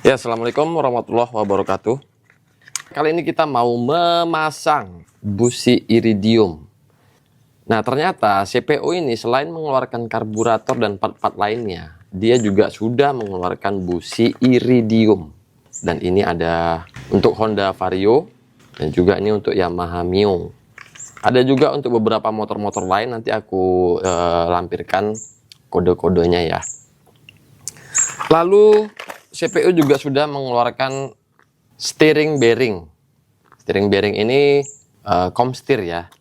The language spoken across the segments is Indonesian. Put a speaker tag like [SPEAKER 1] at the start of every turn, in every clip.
[SPEAKER 1] Ya, assalamualaikum warahmatullahi wabarakatuh. Kali ini kita mau memasang busi iridium. Nah, ternyata CPU ini selain mengeluarkan karburator dan part-part lainnya, dia juga sudah mengeluarkan busi iridium. Dan ini ada untuk Honda Vario dan juga ini untuk Yamaha Mio. Ada juga untuk beberapa motor-motor lain, nanti aku lampirkan kode-kodenya ya. Lalu CPU juga sudah mengeluarkan steering bearing. Steering bearing ini Comsteer ya.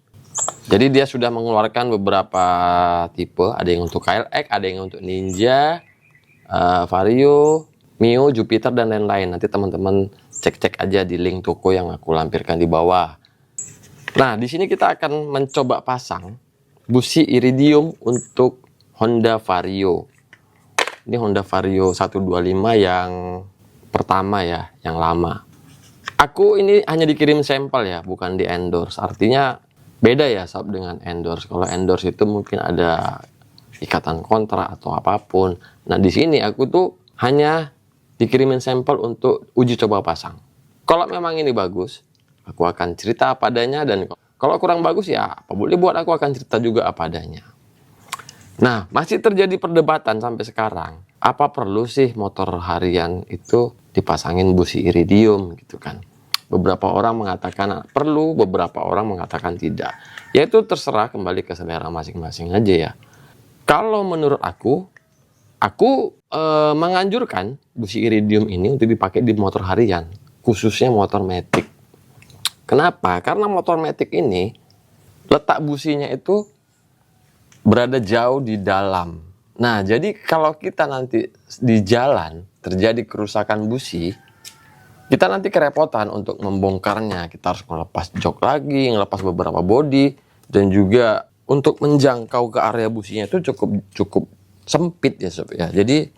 [SPEAKER 1] Jadi dia sudah mengeluarkan beberapa tipe, ada yang untuk KLX, ada yang untuk Ninja, Vario, Mio, Jupiter dan lain-lain. Nanti teman-teman cek-cek aja di link toko yang aku lampirkan di bawah. Nah, di sini kita akan mencoba pasang busi iridium untuk Honda Vario. Ini Honda Vario 125 yang pertama ya, yang lama. Aku ini hanya dikirim sampel ya, bukan di endorse. Artinya beda ya sob dengan endorse. Kalau endorse itu mungkin ada ikatan kontrak atau apapun. Nah, di sini aku tuh hanya dikirimin sampel untuk uji coba pasang. Kalau memang ini bagus, aku akan cerita apa adanya, dan kalau kurang bagus ya apa boleh buat, aku akan cerita juga apa adanya. Nah, masih terjadi perdebatan sampai sekarang. Apa perlu sih motor harian itu dipasangin busi iridium gitu kan? Beberapa orang mengatakan perlu, beberapa orang mengatakan tidak. Ya itu terserah, kembali ke selera masing-masing aja ya. Kalau menurut aku menganjurkan busi iridium ini untuk dipakai di motor harian, khususnya motor matic. Kenapa? Karena motor matic ini letak businya itu berada jauh di dalam. Nah, jadi kalau kita nanti di jalan terjadi kerusakan busi, kita nanti kerepotan untuk membongkarnya. Kita harus melepas jok lagi, ngelepas beberapa bodi, dan juga untuk menjangkau ke area businya itu cukup sempit ya sob ya. Jadi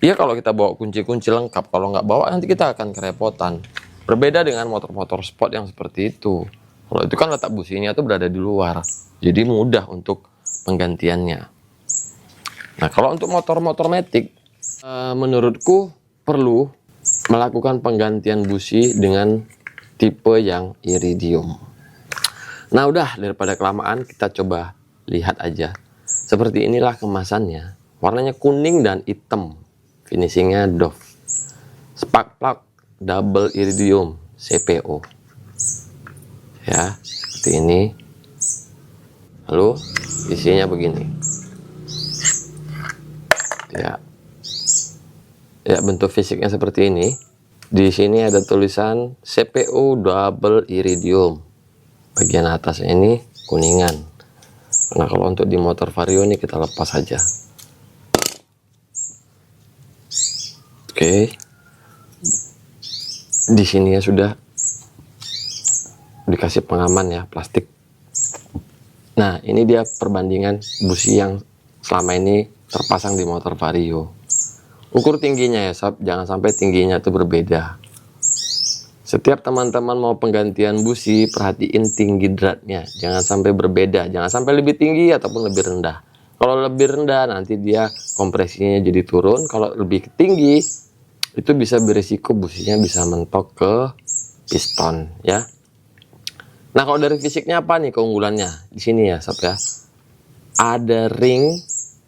[SPEAKER 1] ya kalau kita bawa kunci-kunci lengkap, kalau nggak bawa nanti kita akan kerepotan. Berbeda dengan motor-motor sport yang seperti itu. Kalau itu kan letak businya itu berada di luar, jadi mudah untuk penggantiannya. Nah, kalau untuk motor-motor matic, menurutku perlu melakukan penggantian busi dengan tipe yang iridium. Nah, udah, daripada kelamaan, kita coba lihat aja. Seperti inilah kemasannya. Warnanya kuning dan hitam. Finishingnya doff. Spark plug double iridium CPO. Ya, seperti ini. Lalu isinya begini. Ya, bentuk fisiknya seperti ini. Di sini ada tulisan CPU double iridium. Bagian atas ini kuningan. Nah, kalau untuk di motor Vario ini kita lepas saja. Oke. Di sini ya sudah dikasih pengaman ya, plastik. Nah, ini dia perbandingan busi yang selama ini terpasang di motor Vario. Ukur tingginya ya sob, jangan sampai tingginya itu berbeda. Setiap teman-teman mau penggantian busi, perhatiin tinggi dratnya, jangan sampai berbeda, jangan sampai lebih tinggi ataupun lebih rendah. Kalau lebih rendah nanti dia kompresinya jadi turun, kalau lebih tinggi itu bisa berisiko businya bisa mentok ke piston ya. Nah, kalau dari fisiknya apa nih keunggulannya? Di sini ya sob ya. Ada ring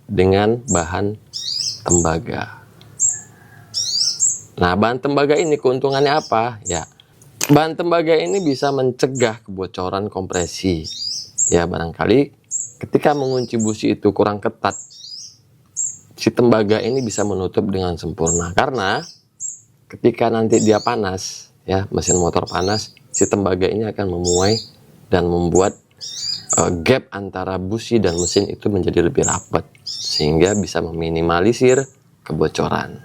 [SPEAKER 1] dengan bahan tembaga. Nah, bahan tembaga ini keuntungannya apa? Ya, bahan tembaga ini bisa mencegah kebocoran kompresi. Ya, barangkali ketika mengunci busi itu kurang ketat, si tembaga ini bisa menutup dengan sempurna. Karena ketika nanti dia panas, ya, mesin motor panas, si tembaga ini akan memuai dan membuat gap antara busi dan mesin itu menjadi lebih rapat, sehingga bisa meminimalisir kebocoran.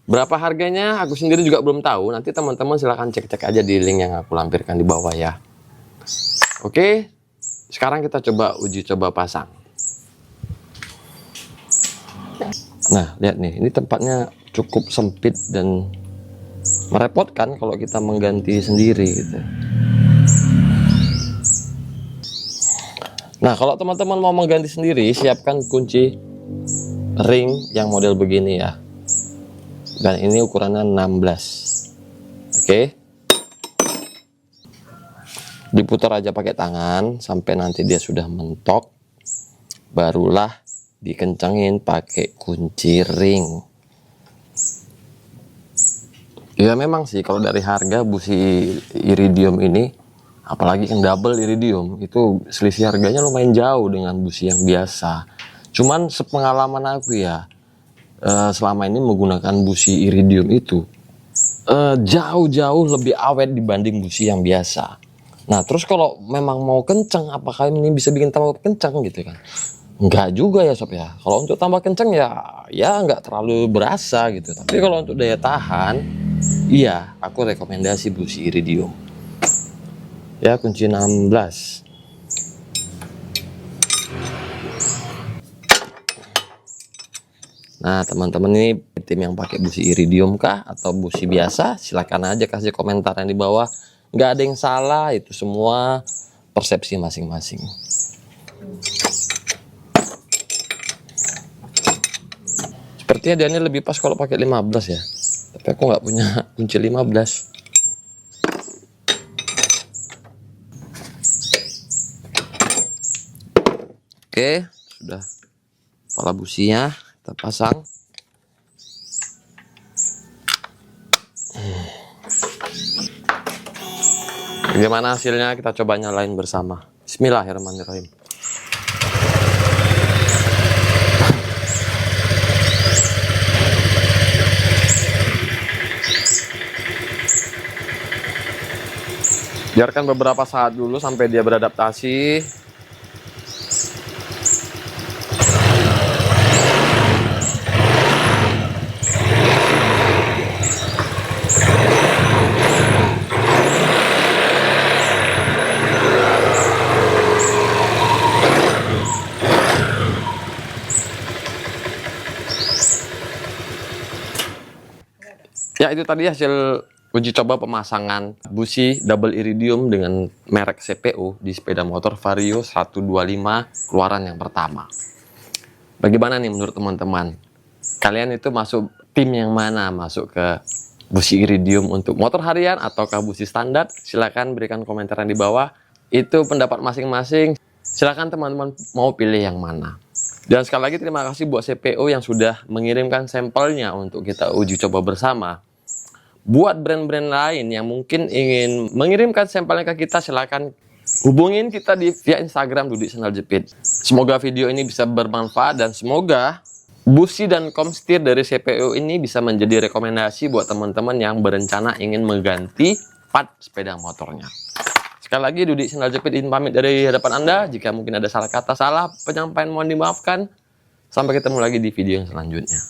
[SPEAKER 1] Berapa harganya aku sendiri juga belum tahu, nanti teman-teman silahkan cek-cek aja di link yang aku lampirkan di bawah ya. Oke, sekarang kita coba uji coba pasang. Nah, lihat nih, ini tempatnya cukup sempit dan merepotkan kalau kita mengganti sendiri gitu. Nah, kalau teman-teman mau mengganti sendiri, siapkan kunci ring yang model begini ya. Dan ini ukurannya 16. Oke. Diputar aja pakai tangan sampai nanti dia sudah mentok. Barulah dikencengin pakai kunci ring. Ya memang sih kalau dari harga busi iridium ini, apalagi yang double iridium, itu selisih harganya lumayan jauh dengan busi yang biasa. Cuman sepengalaman aku ya, selama ini menggunakan busi iridium itu jauh-jauh lebih awet dibanding busi yang biasa. Nah terus kalau memang mau kenceng, apakah ini bisa bikin tambah kenceng gitu kan? Enggak juga ya sob ya. Kalau untuk tambah kenceng ya nggak terlalu berasa gitu. Tapi kalau untuk daya tahan, iya aku rekomendasi busi iridium. Ya kunci 16. Nah teman-teman ini tim yang pakai busi iridium kah atau busi biasa, silahkan aja kasih komentar yang di bawah. Nggak ada yang salah, itu semua persepsi masing-masing. Sepertinya dia ini lebih pas kalau pakai 15 ya, tapi aku nggak punya kunci 15. Oke, sudah kepala businya kita pasang. Bagaimana hasilnya, kita coba nyalain bersama. Bismillahirrahmanirrahim. Biarkan beberapa saat dulu sampai dia beradaptasi. Ya itu tadi hasil uji coba pemasangan busi double iridium dengan merek CPU di sepeda motor Vario 125 keluaran yang pertama. Bagaimana nih menurut teman-teman? Kalian itu masuk tim yang mana? Masuk ke busi iridium untuk motor harian ataukah busi standar? Silahkan berikan komentar di bawah. Itu pendapat masing-masing. Silahkan teman-teman mau pilih yang mana. Dan sekali lagi terima kasih buat CPU yang sudah mengirimkan sampelnya untuk kita uji coba bersama. Buat brand-brand lain yang mungkin ingin mengirimkan sampelnya ke kita, silakan hubungin kita via Instagram Dudik Sendal Jepit. Semoga video ini bisa bermanfaat dan semoga busi dan komstir dari CPU ini bisa menjadi rekomendasi buat teman-teman yang berencana ingin mengganti part sepeda motornya. Sekali lagi Dudik Sendal Jepit izin pamit dari hadapan Anda. Jika mungkin ada salah kata, salah penyampaian mohon dimaafkan. Sampai ketemu lagi di video yang selanjutnya.